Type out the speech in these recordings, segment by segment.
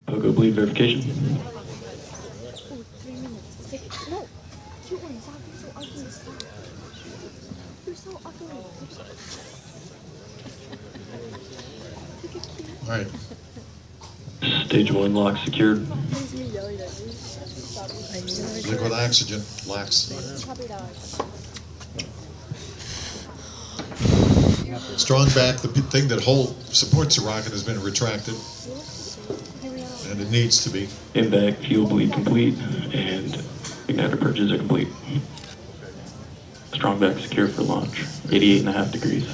Pogo bleed verification. Oh, 3 minutes. No, you were so ugly. Stop. You're so ugly. All right. Stage 1 lock secured. Liquid oxygen. Lax. Strong back. The thing that supports the rocket has been retracted. And it needs to be. Impact fuel bleed complete, and igniter purges are complete. Strong back secure for launch. 88.5 degrees.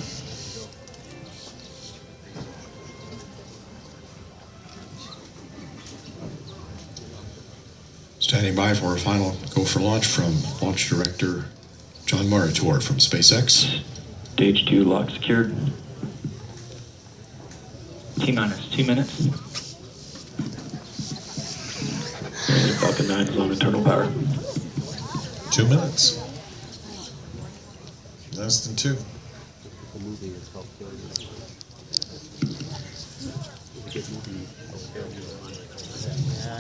Standing by for a final go for launch from Launch Director John Murator from SpaceX. Stage 2 lock secured. T-minus 2 minutes. And Falcon 9 is on internal power. 2 minutes. Less than 2.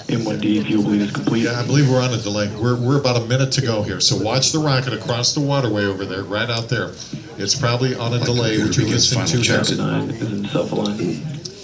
M1D fuel bleed is complete. Yeah, I believe we're on a delay. We're about a minute to go here. So watch the rocket across the waterway over there, right out there. It's probably on a delay, which you're listening to. Falcon 9 is in self-align.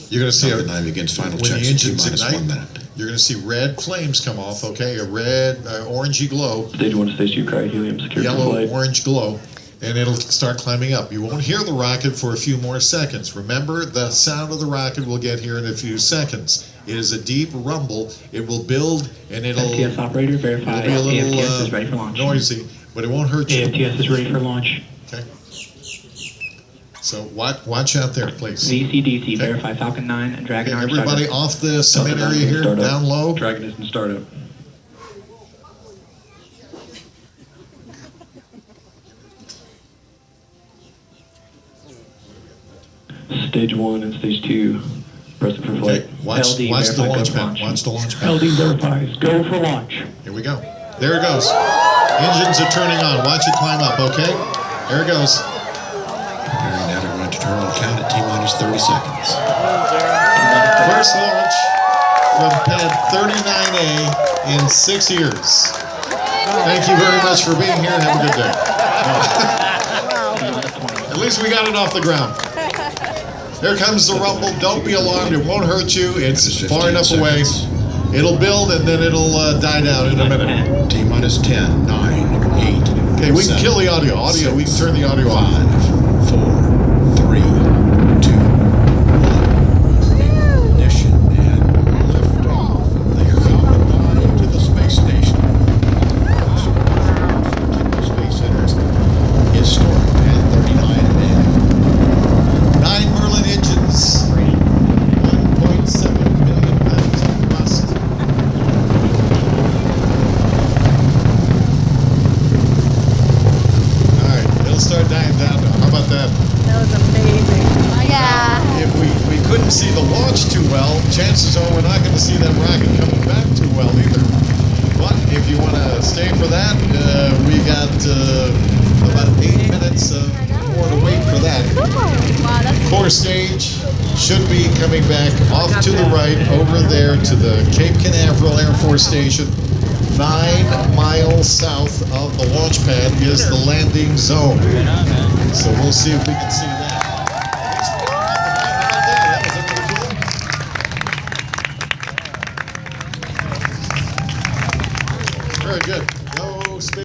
You're going to see Falcon 9 begins final when checks the in engines T-minus ignite, 1 minute. you're going to see red flames come off, okay? A red, orangey glow, Stage 1 to Stage 2 cryo-helium secured for yellow, flight. orange glow, and it'll start climbing up. You won't hear the rocket for a few more seconds. Remember, the sound of the rocket will get here in a few seconds. It is a deep rumble. It will build, and it'll AFTS operator, verify be a little AFTS is ready for launch. noisy, but it won't hurt you. AFTS is ready for launch. Okay. So watch out there, please. VCDC, Okay. verify Falcon 9 and Dragon Okay, Arm everybody startup. off the cement Falcon 9 area is here, startup. down low. Dragon is in startup. Stage 1 and Stage 2 present for flight. Okay, watch LD, the verify launch go for pad. launch. Watch the launch pad. LD verifies, go for launch. Here we go. There it goes. Engines are turning on. Watch it climb up, okay? There it goes. Preparing now to go into terminal count at T-minus 30 seconds. First launch from pad 39A in 6 years. Thank you very much for being here and have a good day. At least we got it off the ground. Here comes the rumble. Don't be alarmed. It won't hurt you. It's far enough away. It'll build and then it'll die down in a minute. T-minus 10, 9, 8. Okay, we can 7, kill the audio. We can turn the audio off. 5, 4, 3, 2, 1. Ignition and liftoff. The Falcon 9 to the space station. Space Center's historic pad 39A. 9 Merlin engines. 1.7 million pounds of thrust. Alright, it'll start dying down now. How about that? That was amazing. Yeah. If we couldn't see the launch too well, chances are we're not going to see that rocket coming back too well either. But if you want to stay for that, we got about 8 minutes more to wait for that. Wow, that's Core stage should be coming back off to the right over there to the Cape Canaveral Air Force Station. 9 miles south of the launch pad is the landing zone. So we'll see if we can see that. Very good.